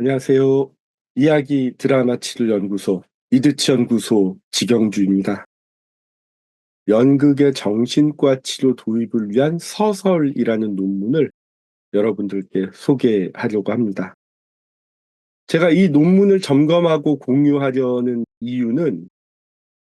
안녕하세요. 이야기 드라마 치료 연구소 이드치 연구소 지경주입니다. 연극의 정신과 치료 도입을 위한 서설이라는 논문을 여러분들께 소개하려고 합니다. 제가 이 논문을 점검하고 공유하려는 이유는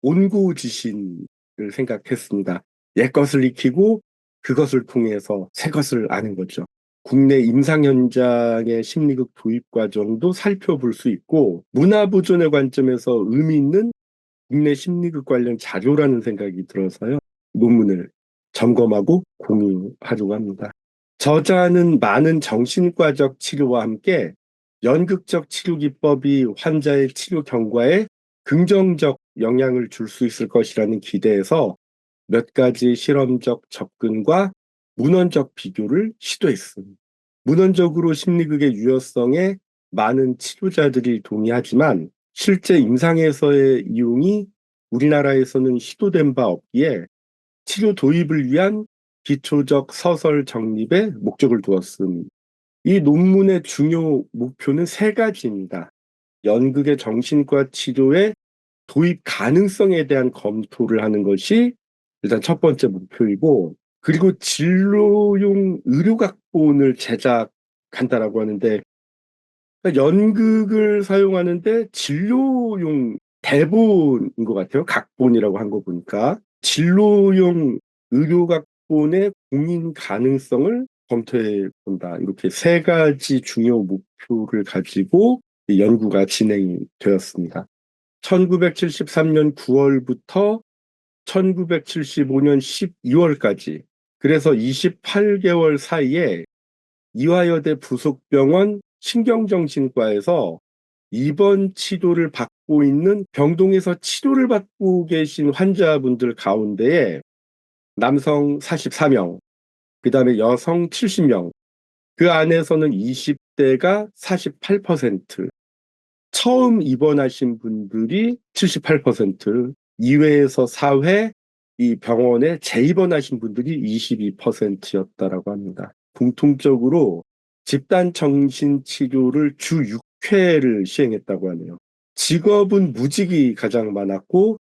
온고지신을 생각했습니다. 옛것을 익히고 그것을 통해서 새것을 아는 거죠. 국내 임상 현장의 심리극 도입 과정도 살펴볼 수 있고 문화보존의 관점에서 의미 있는 국내 심리극 관련 자료라는 생각이 들어서요. 논문을 점검하고 공유하려고 합니다. 저자는 많은 정신과적 치료와 함께 연극적 치료 기법이 환자의 치료 경과에 긍정적 영향을 줄 수 있을 것이라는 기대에서 몇 가지 실험적 접근과 문헌적 비교를 시도했습니다. 문헌적으로 심리극의 유효성에 많은 치료자들이 동의하지만 실제 임상에서의 이용이 우리나라에서는 시도된 바 없기에 치료 도입을 위한 기초적 서설 정립에 목적을 두었습니다. 이 논문의 중요 목표는 세 가지입니다. 연극의 정신과 치료의 도입 가능성에 대한 검토를 하는 것이 일단 첫 번째 목표이고, 그리고 진로용 의료각본을 제작한다라고 하는데, 그러니까 연극을 사용하는데 진로용 대본인 것 같아요. 각본이라고 한 거 보니까. 진로용 의료각본의 공인 가능성을 검토해 본다. 이렇게 세 가지 중요 목표를 가지고 연구가 진행이 되었습니다. 1973년 9월부터 1975년 12월까지, 그래서 28개월 사이에 이화여대 부속병원 신경정신과에서 입원 치료를 받고 있는, 병동에서 치료를 받고 계신 환자분들 가운데에 남성 44명, 그 다음에 여성 70명, 그 안에서는 20대가 48%, 처음 입원하신 분들이 78%, 2회에서 4회 이 병원에 재입원하신 분들이 22%였다라고 합니다. 공통적으로 집단 정신치료를 주 6회를 시행했다고 하네요. 직업은 무직이 가장 많았고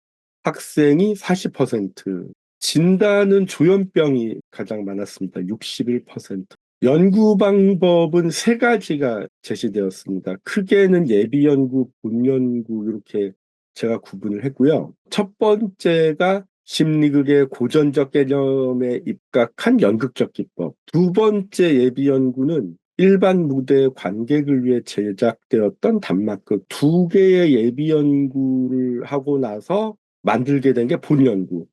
학생이 40%, 진단은 조현병이 가장 많았습니다. 61%. 연구 방법은 세 가지가 제시되었습니다. 크게는 예비 연구, 본 연구 이렇게 제가 구분을 했고요. 첫 번째가 심리극의 고전적 개념에 입각한 연극적 기법. 두 번째 예비 연구는 일반 무대 관객을 위해 제작되었던 단막극. 두 개의 예비 연구를 하고 나서 만들게 된 게 본 연구.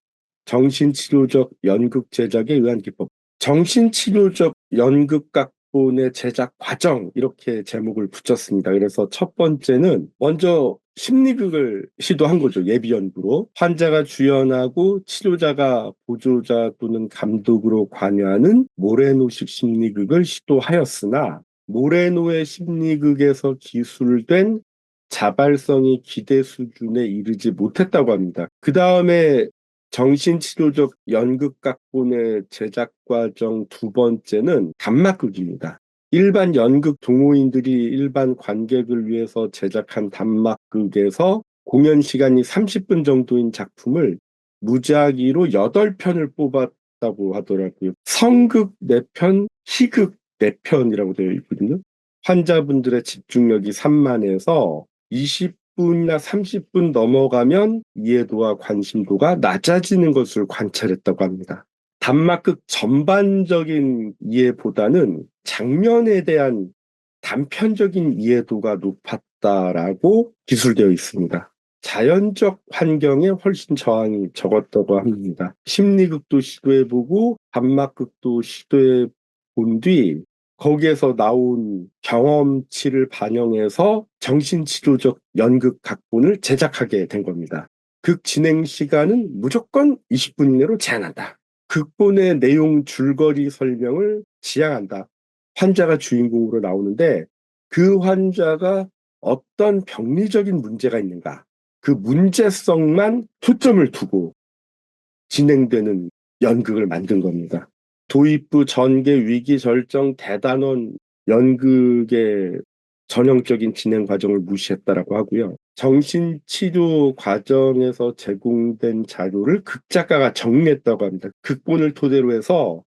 정신치료적 연극 제작에 의한 기법. 정신치료적 연극 각본의 제작 과정, 이렇게 제목을 붙였습니다. 그래서 첫 번째는 먼저 심리극을 시도한 거죠. 예비 연구로. 환자가 주연하고 치료자가 보조자 또는 감독으로 관여하는 모레노식 심리극을 시도하였으나 모레노의 심리극에서 기술된 자발성이 기대 수준에 이르지 못했다고 합니다. 그 다음에 정신치료적 연극 각본의 제작 과정 두 번째는 단막극입니다. 일반 연극 동호인들이 일반 관객을 위해서 제작한 단막극에서 공연 시간이 30분 정도인 작품을 무작위로 8편을 뽑았다고 하더라고요. 성극 4편, 희극 4편이라고 되어 있거든요. 환자분들의 집중력이 산만해서 20분이나 30분 넘어가면 이해도와 관심도가 낮아지는 것을 관찰했다고 합니다. 단막극 전반적인 이해보다는 장면에 대한 단편적인 이해도가 높았다라고 기술되어 있습니다. 자연적 환경에 훨씬 저항이 적었다고 합니다. 심리극도 시도해보고 단막극도 시도해본 뒤 거기에서 나온 경험치를 반영해서 정신치료적 연극 각본을 제작하게 된 겁니다. 극 진행 시간은 무조건 20분 이내로 제한한다. 극본의 내용 줄거리 설명을 지향한다. 환자가 주인공으로 나오는데 그 환자가 어떤 병리적인 문제가 있는가, 그 문제성만 초점을 두고 진행되는 연극을 만든 겁니다. 도입부 전개 위기 절정 대단원 연극의 전형적인 진행 과정을 무시했다라고 하고요. 정신치료 과정에서 제공된 자료를 극작가가 정리했다고 합니다. 극본을 토대로 해서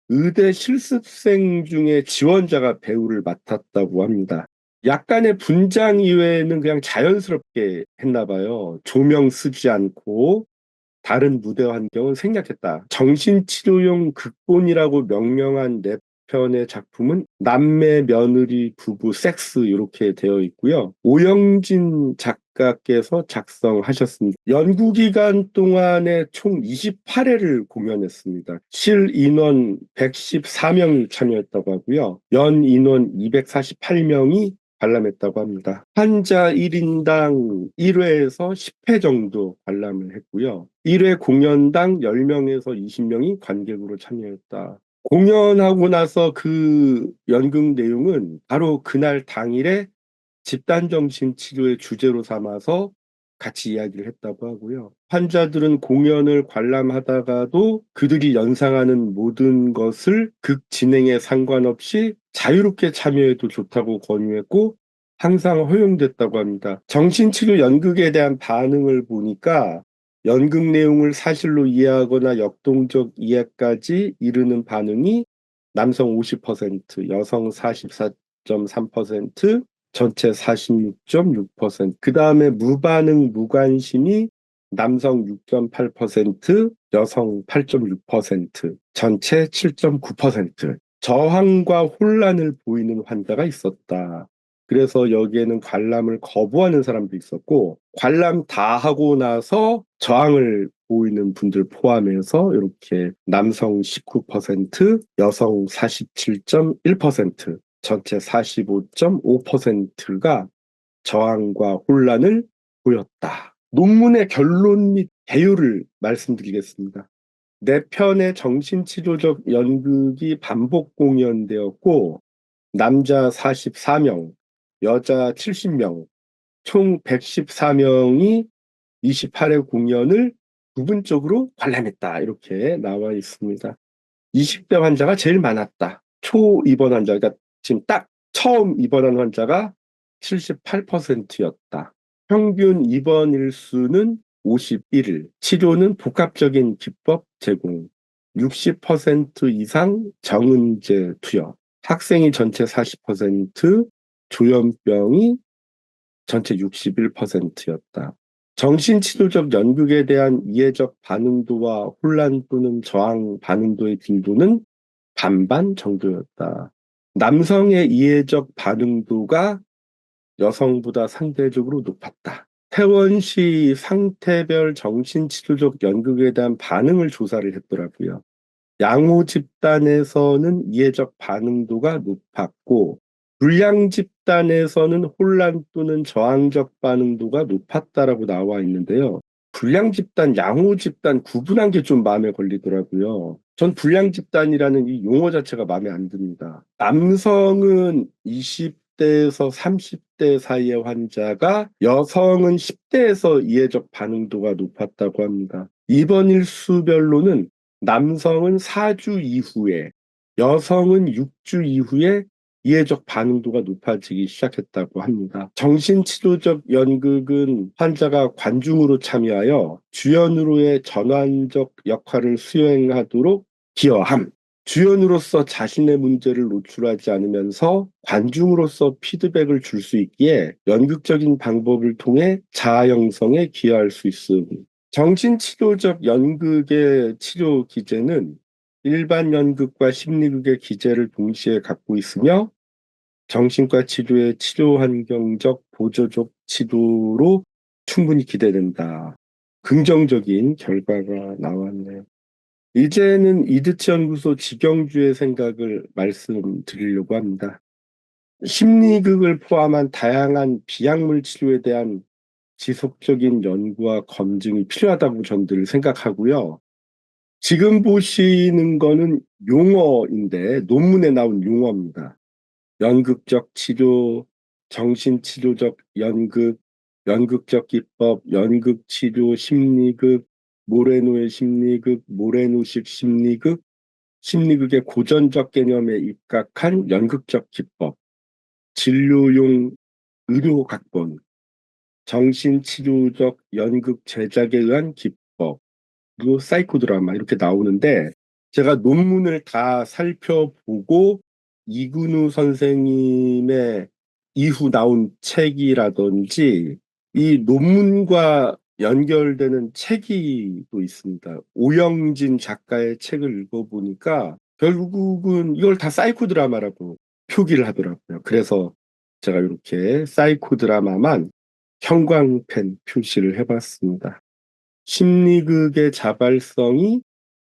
의대 실습생 중에 지원자가 배우를 맡았다고 합니다. 약간의 분장 이외에는 그냥 자연스럽게 했나 봐요. 조명 쓰지 않고 다른 무대 환경을 생략했다. 정신치료용 극본이라고 명명한 네 편의 작품은 남매 며느리 부부 섹스 이렇게 되어 있고요. 오영진 작가께서 작성하셨습니다. 연구기간 동안에 총 28회를 공연했습니다. 실 인원 114명이 참여했다고 하고요. 연 인원 248명이 관람했다고 합니다. 환자 1인당 1회에서 10회 정도 관람을 했고요. 1회 공연당 10명에서 20명이 관객으로 참여했다. 공연하고 나서 그 연극 내용은 바로 그날 당일에 집단정신치료의 주제로 삼아서 같이 이야기를 했다고 하고요. 환자들은 공연을 관람하다가도 그들이 연상하는 모든 것을 극 진행에 상관없이 자유롭게 참여해도 좋다고 권유했고 항상 허용됐다고 합니다. 정신치료 연극에 대한 반응을 보니까 연극 내용을 사실로 이해하거나 역동적 이해까지 이르는 반응이 남성 50%, 여성 44.3%, 전체 46.6%. 그 다음에 무반응, 무관심이 남성 6.8%, 여성 8.6%, 전체 7.9%. 저항과 혼란을 보이는 환자가 있었다. 그래서 여기에는 관람을 거부하는 사람도 있었고, 관람 다 하고 나서 저항을 보이는 분들 포함해서 이렇게 남성 19%, 여성 47.1%, 전체 45.5%가 저항과 혼란을 보였다. 논문의 결론 및 배율을 말씀드리겠습니다. 네 편의 정신치료적 연극이 반복 공연되었고 남자 44명, 여자 70명, 총 114명이 28회 공연을 부분적으로 관람했다. 이렇게 나와 있습니다. 20대 환자가 제일 많았다. 초입원 환자, 그러니까 지금 딱 처음 입원한 환자가 78%였다. 평균 입원 일수는 51일. 치료는 복합적인 기법 제공. 60% 이상 정은제 투여. 학생이 전체 40%, 조현병이 전체 61%였다. 정신치료적 연극에 대한 이해적 반응도와 혼란 또는 저항 반응도의 빈도는 반반 정도였다. 남성의 이해적 반응도가 여성보다 상대적으로 높았다. 퇴원시 상태별 정신치료적 연극에 대한 반응을 조사를 했더라고요. 양호 집단에서는 이해적 반응도가 높았고 불량 집단에서는 혼란 또는 저항적 반응도가 높았다라고 나와 있는데요. 불량 집단, 양호 집단 구분한 게 좀 마음에 걸리더라고요. 전 불량 집단이라는 이 용어 자체가 마음에 안 듭니다. 남성은 20대에서 30대 사이의 환자가 여성은 10대에서 이해적 반응도가 높았다고 합니다. 입원 일수별로는 남성은 4주 이후에, 여성은 6주 이후에 이해적 반응도가 높아지기 시작했다고 합니다. 정신치료적 연극은 환자가 관중으로 참여하여 주연으로의 전환적 역할을 수행하도록 기여함. 주연으로서 자신의 문제를 노출하지 않으면서 관중으로서 피드백을 줄 수 있기에 연극적인 방법을 통해 자아 형성에 기여할 수 있음. 정신치료적 연극의 치료 기제는 일반 연극과 심리극의 기제를 동시에 갖고 있으며 정신과 치료의 치료 환경적 보조적 치료로 충분히 기대된다. 긍정적인 결과가 나왔네요. 이제는 이드치 연구소 지경주의 생각을 말씀드리려고 합니다. 심리극을 포함한 다양한 비약물 치료에 대한 지속적인 연구와 검증이 필요하다고 저는 생각하고요. 지금 보시는 거는 용어인데 논문에 나온 용어입니다. 연극적 치료, 정신치료적 연극, 연극적 기법, 연극치료 심리극, 모레노의 심리극, 모레노식 심리극, 심리극의 고전적 개념에 입각한 연극적 기법. 진료용 의료 각본, 정신치료적 연극 제작에 의한 기법, 그리고 사이코드라마 이렇게 나오는데 제가 논문을 다 살펴보고 이근우 선생님의 이후 나온 책이라든지 이 논문과 연결되는 책이 또 있습니다. 오영진 작가의 책을 읽어보니까 결국은 이걸 다 사이코 드라마라고 표기를 하더라고요. 그래서 제가 이렇게 사이코 드라마만 형광펜 표시를 해봤습니다. 심리극의 자발성이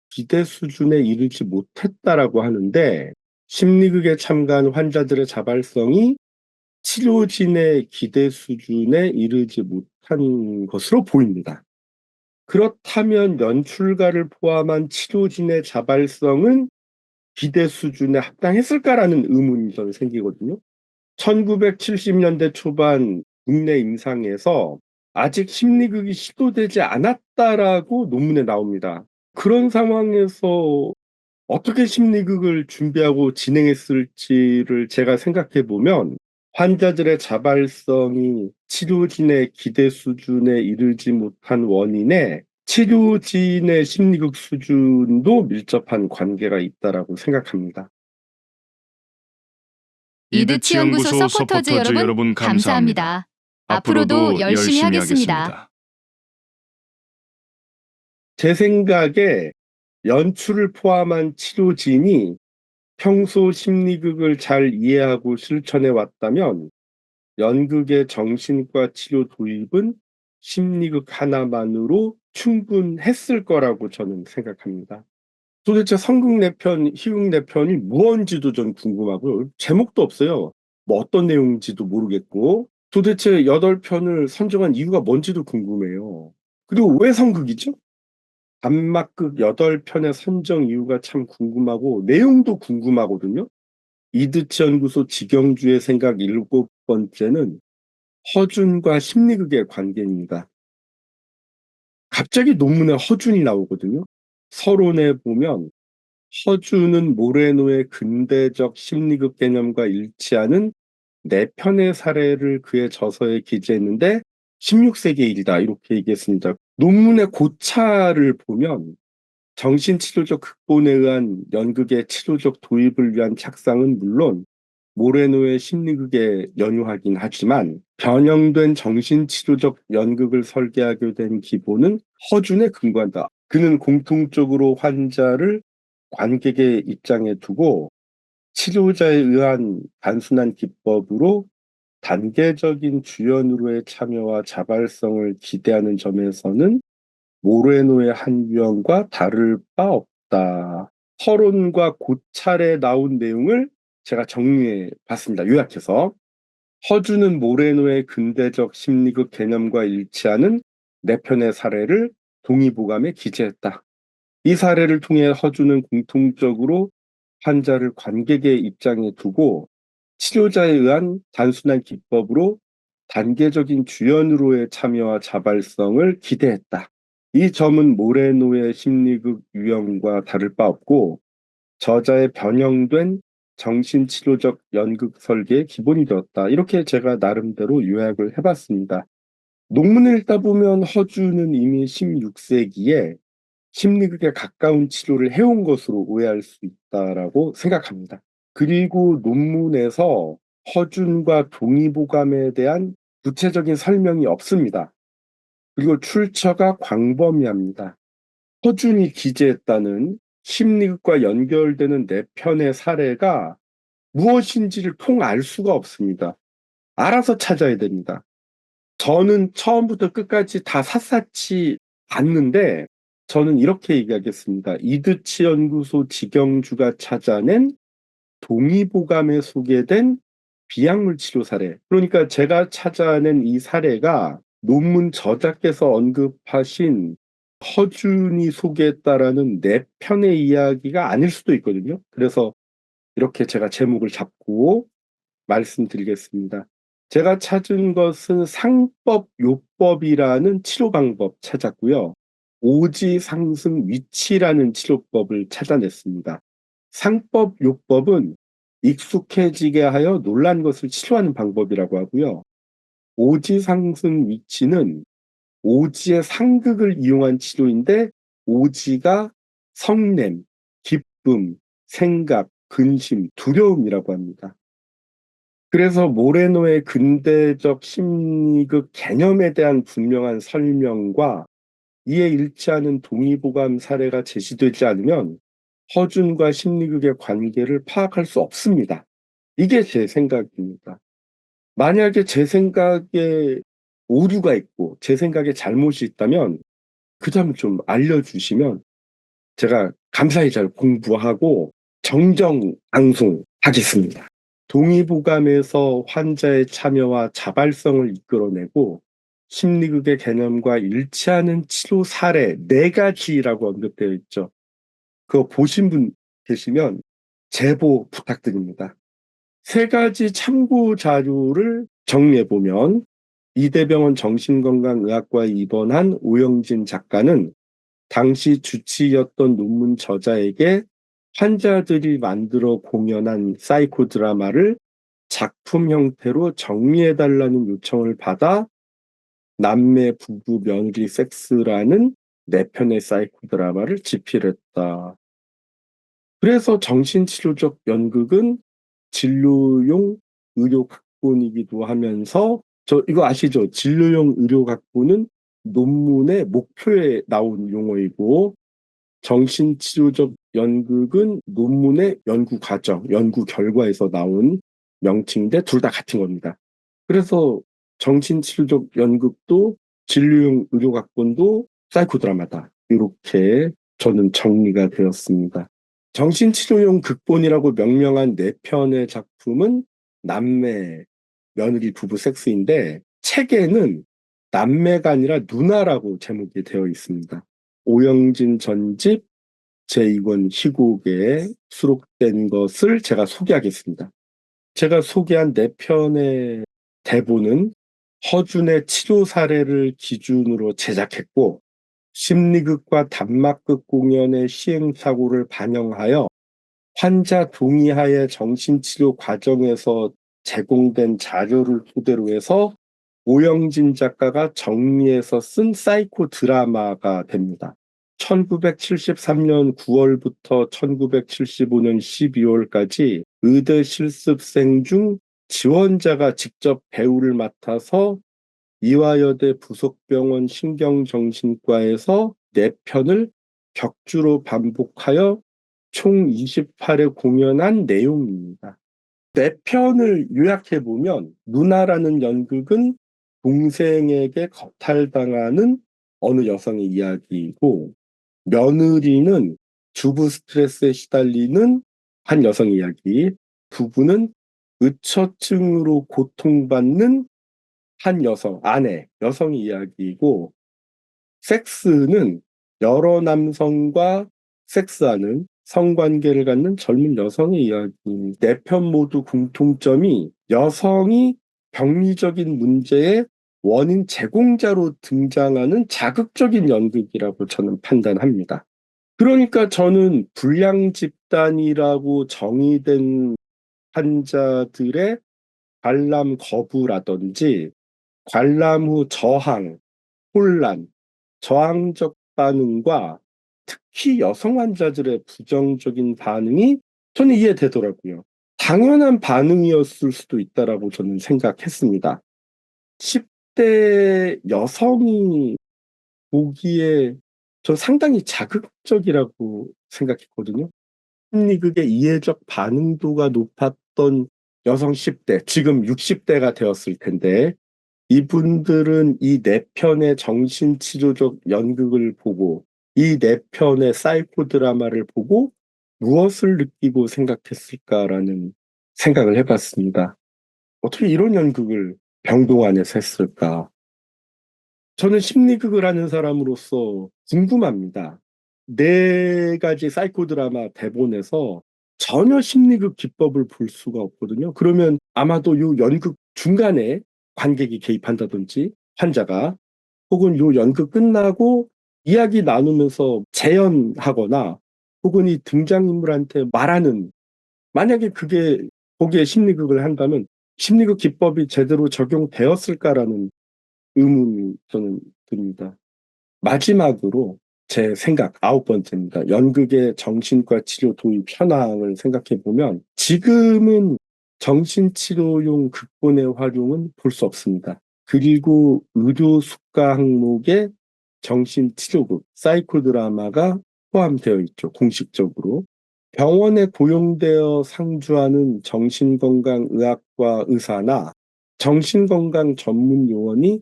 기대 수준에 이르지 못했다라고 하는데 심리극에 참가한 환자들의 자발성이 치료진의 기대 수준에 이르지 못한 것으로 보입니다. 그렇다면 연출가를 포함한 치료진의 자발성은 기대 수준에 합당했을까라는 의문이 저는 생기거든요. 1970년대 초반 국내 임상에서 아직 심리극이 시도되지 않았다라고 논문에 나옵니다. 그런 상황에서 어떻게 심리극을 준비하고 진행했을지를 제가 생각해 보면 환자들의 자발성이 치료진의 기대 수준에 이르지 못한 원인에 치료진의 심리극 수준도 밀접한 관계가 있다라고 생각합니다. 이드치 연구소 서포터즈 여러분 감사합니다. 앞으로도 열심히 하겠습니다. 제 생각에 연출을 포함한 치료진이 평소 심리극을 잘 이해하고 실천해 왔다면 연극의 정신과 치료 도입은 심리극 하나만으로 충분했을 거라고 저는 생각합니다. 도대체 성극 내편, 희극 내편이 무언지도 전 궁금하고요. 제목도 없어요. 뭐 어떤 내용인지도 모르겠고 도대체 8편을 선정한 이유가 뭔지도 궁금해요. 그리고 왜 성극이죠? 단막극 8편의 선정 이유가 참 궁금하고 내용도 궁금하거든요. 이드치 연구소 직영주의 생각 7번째는 허준과 심리극의 관계입니다. 갑자기 논문에 허준이 나오거든요. 서론에 보면 허준은 모레노의 근대적 심리극 개념과 일치하는 4편의 사례를 그의 저서에 기재했는데 16세기의 일이다 이렇게 얘기했습니다. 논문의 고차를 보면 정신치료적 극본에 의한 연극의 치료적 도입을 위한 착상은 물론 모레노의 심리극에 연유하긴 하지만 변형된 정신치료적 연극을 설계하게 된 기본은 허준에 근거한다. 그는 공통적으로 환자를 관객의 입장에 두고 치료자에 의한 단순한 기법으로 단계적인 주연으로의 참여와 자발성을 기대하는 점에서는 모레노의 한 유형과 다를 바 없다. 서론과 고찰에 나온 내용을 제가 정리해 봤습니다. 요약해서 허준은 모레노의 근대적 심리극 개념과 일치하는 4편의 사례를 동의보감에 기재했다. 이 사례를 통해 허준은 공통적으로 환자를 관객의 입장에 두고 치료자에 의한 단순한 기법으로 단계적인 주연으로의 참여와 자발성을 기대했다. 이 점은 모레노의 심리극 유형과 다를 바 없고 저자의 변형된 정신치료적 연극 설계의 기본이 되었다. 이렇게 제가 나름대로 요약을 해봤습니다. 논문을 읽다 보면 허준은 이미 16세기에 심리극에 가까운 치료를 해온 것으로 오해할 수 있다라고 생각합니다. 그리고 논문에서 허준과 동의보감에 대한 구체적인 설명이 없습니다. 그리고 출처가 광범위합니다. 허준이 기재했다는 심리극과 연결되는 4편의 사례가 무엇인지를 통 알 수가 없습니다. 알아서 찾아야 됩니다. 저는 처음부터 끝까지 다 샅샅이 봤는데 저는 이렇게 얘기하겠습니다. 이드치 연구소 직영주가 찾아낸 동의보감에 소개된 비약물 치료 사례. 그러니까 제가 찾아낸 이 사례가 논문 저자께서 언급하신 허준이 소개했다라는 4편의 이야기가 아닐 수도 있거든요. 그래서 이렇게 제가 제목을 잡고 말씀드리겠습니다. 제가 찾은 것은 상법 요법이라는 치료 방법 찾았고요. 오지 상승 위치라는 치료법을 찾아냈습니다. 상법 요법은 익숙해지게 하여 놀란 것을 치료하는 방법이라고 하고요. 오지 상승 위치는 오지의 상극을 이용한 치료인데 오지가 성냄, 기쁨, 생각, 근심, 두려움이라고 합니다. 그래서 모레노의 근대적 심리극 개념에 대한 분명한 설명과 이에 일치하는 동의보감 사례가 제시되지 않으면 허준과 심리극의 관계를 파악할 수 없습니다. 이게 제 생각입니다. 만약에 제 생각에 오류가 있고 제 생각에 잘못이 있다면 그 점을 좀 알려주시면 제가 감사히 잘 공부하고 정정방송하겠습니다. 동의보감에서 환자의 참여와 자발성을 이끌어내고 심리극의 개념과 일치하는 치료 사례 4가지라고 언급되어 있죠. 그거 보신 분 계시면 제보 부탁드립니다. 3가지 참고 자료를 정리해보면 이대병원 정신건강의학과에 입원한 오영진 작가는 당시 주치의였던 논문 저자에게 환자들이 만들어 공연한 사이코 드라마를 작품 형태로 정리해달라는 요청을 받아 남매 부부 며느리 섹스라는 4편의 사이코 드라마를 집필했다. 그래서 정신치료적 연극은 진료용 의료 각본이기도 하면서 이거 아시죠? 진료용 의료 각본은 논문의 목표에 나온 용어이고 정신치료적 연극은 논문의 연구 과정, 연구 결과에서 나온 명칭인데 둘 다 같은 겁니다. 그래서 정신치료적 연극도 진료용 의료 각본도 사이코 드라마다. 이렇게 저는 정리가 되었습니다. 정신치료용 극본이라고 명명한 4편의 작품은 남매, 며느리 부부 섹스인데 책에는 남매가 아니라 누나라고 제목이 되어 있습니다. 오영진 전집 제2권 희곡에 수록된 것을 제가 소개하겠습니다. 제가 소개한 4편의 대본은 허준의 치료 사례를 기준으로 제작했고 심리극과 단막극 공연의 시행착오를 반영하여 환자 동의하에 정신치료 과정에서 제공된 자료를 토대로 해서 오영진 작가가 정리해서 쓴 사이코 드라마가 됩니다. 1973년 9월부터 1975년 12월까지 의대 실습생 중 지원자가 직접 배우를 맡아서 이화여대 부속병원 신경정신과에서 4편을 격주로 반복하여 총 28회 공연한 내용입니다. 4편을 요약해보면 누나라는 연극은 동생에게 거탈당하는 어느 여성의 이야기이고 며느리는 주부 스트레스에 시달리는 한 여성의 이야기, 부부는 의처증으로 고통받는 한 여성, 아내, 여성의 이야기이고 섹스는 여러 남성과 섹스하는 성관계를 갖는 젊은 여성의 이야기입니다. 4편 모두 공통점이 여성이 병리적인 문제의 원인 제공자로 등장하는 자극적인 연극이라고 저는 판단합니다. 그러니까 저는 불량 집단이라고 정의된 환자들의 관람 거부라든지 관람 후 저항, 혼란, 저항적 반응과 특히 여성 환자들의 부정적인 반응이 저는 이해되더라고요. 당연한 반응이었을 수도 있다라고 저는 생각했습니다. 10대 여성이 보기에 저 상당히 자극적이라고 생각했거든요. 심리극의 이해적 반응도가 높았던 여성 10대, 지금 60대가 되었을 텐데 이분들은 이 4편의 정신치료적 연극을 보고 이 4편의 사이코 드라마를 보고 무엇을 느끼고 생각했을까라는 생각을 해봤습니다. 어떻게 이런 연극을 병동 안에서 했을까? 저는 심리극을 하는 사람으로서 궁금합니다. 4가지 사이코 드라마 대본에서 전혀 심리극 기법을 볼 수가 없거든요. 그러면 아마도 이 연극 중간에 관객이 개입한다든지 환자가 혹은 이 연극 끝나고 이야기 나누면서 재연하거나 혹은 이 등장인물한테 말하는 만약에 그게 거기에 심리극을 한다면 심리극 기법이 제대로 적용되었을까라는 의문이 저는 듭니다. 마지막으로 제 생각 9번째입니다. 연극의 정신과 치료 도입 현황을 생각해 보면 지금은 정신치료용 극본의 활용은 볼 수 없습니다. 그리고 의료 수가 항목에 정신치료극, 사이코드라마가 포함되어 있죠. 공식적으로. 병원에 고용되어 상주하는 정신건강의학과 의사나 정신건강 전문 요원이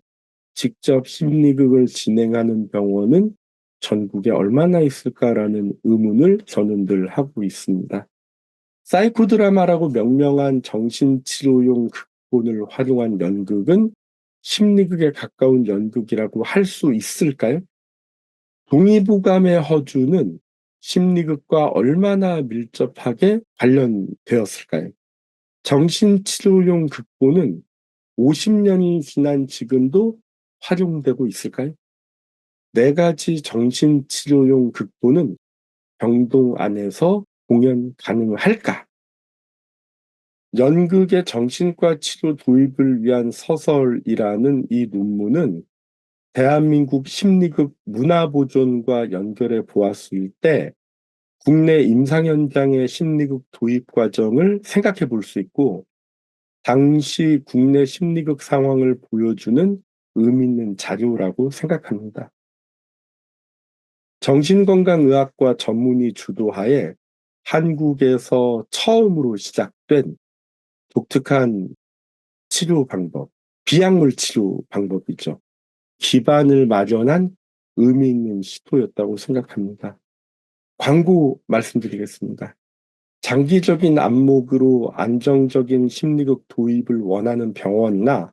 직접 심리극을 진행하는 병원은 전국에 얼마나 있을까라는 의문을 저는 늘 하고 있습니다. 사이코드라마라고 명명한 정신치료용 극본을 활용한 연극은 심리극에 가까운 연극이라고 할 수 있을까요? 동의보감의 허주는 심리극과 얼마나 밀접하게 관련되었을까요? 정신치료용 극본은 50년이 지난 지금도 활용되고 있을까요? 4가지 정신치료용 극본은 병동 안에서 공연 가능할까? 연극의 정신과 치료 도입을 위한 서설이라는 이 논문은 대한민국 심리극 문화보존과 연결해 보았을 때 국내 임상 현장의 심리극 도입 과정을 생각해 볼 수 있고 당시 국내 심리극 상황을 보여주는 의미 있는 자료라고 생각합니다. 정신건강의학과 전문의 주도하에 한국에서 처음으로 시작된 독특한 치료 방법, 비약물 치료 방법이죠. 기반을 마련한 의미 있는 시도였다고 생각합니다. 광고 말씀드리겠습니다. 장기적인 안목으로 안정적인 심리극 도입을 원하는 병원이나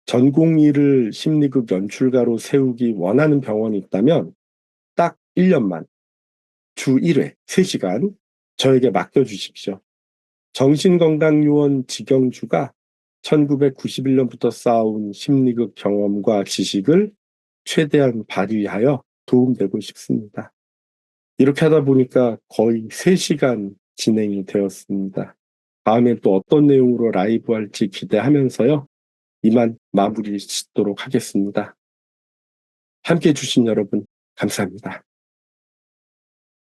전공의를 심리극 연출가로 세우기 원하는 병원이 있다면 딱 1년만 주 1회 3시간 저에게 맡겨주십시오. 정신건강요원 직영주가 1991년부터 쌓아온 심리극 경험과 지식을 최대한 발휘하여 도움되고 싶습니다. 이렇게 하다 보니까 거의 3시간 진행이 되었습니다. 다음에 또 어떤 내용으로 라이브 할지 기대하면서요. 이만 마무리 짓도록 하겠습니다. 함께해 주신 여러분 감사합니다.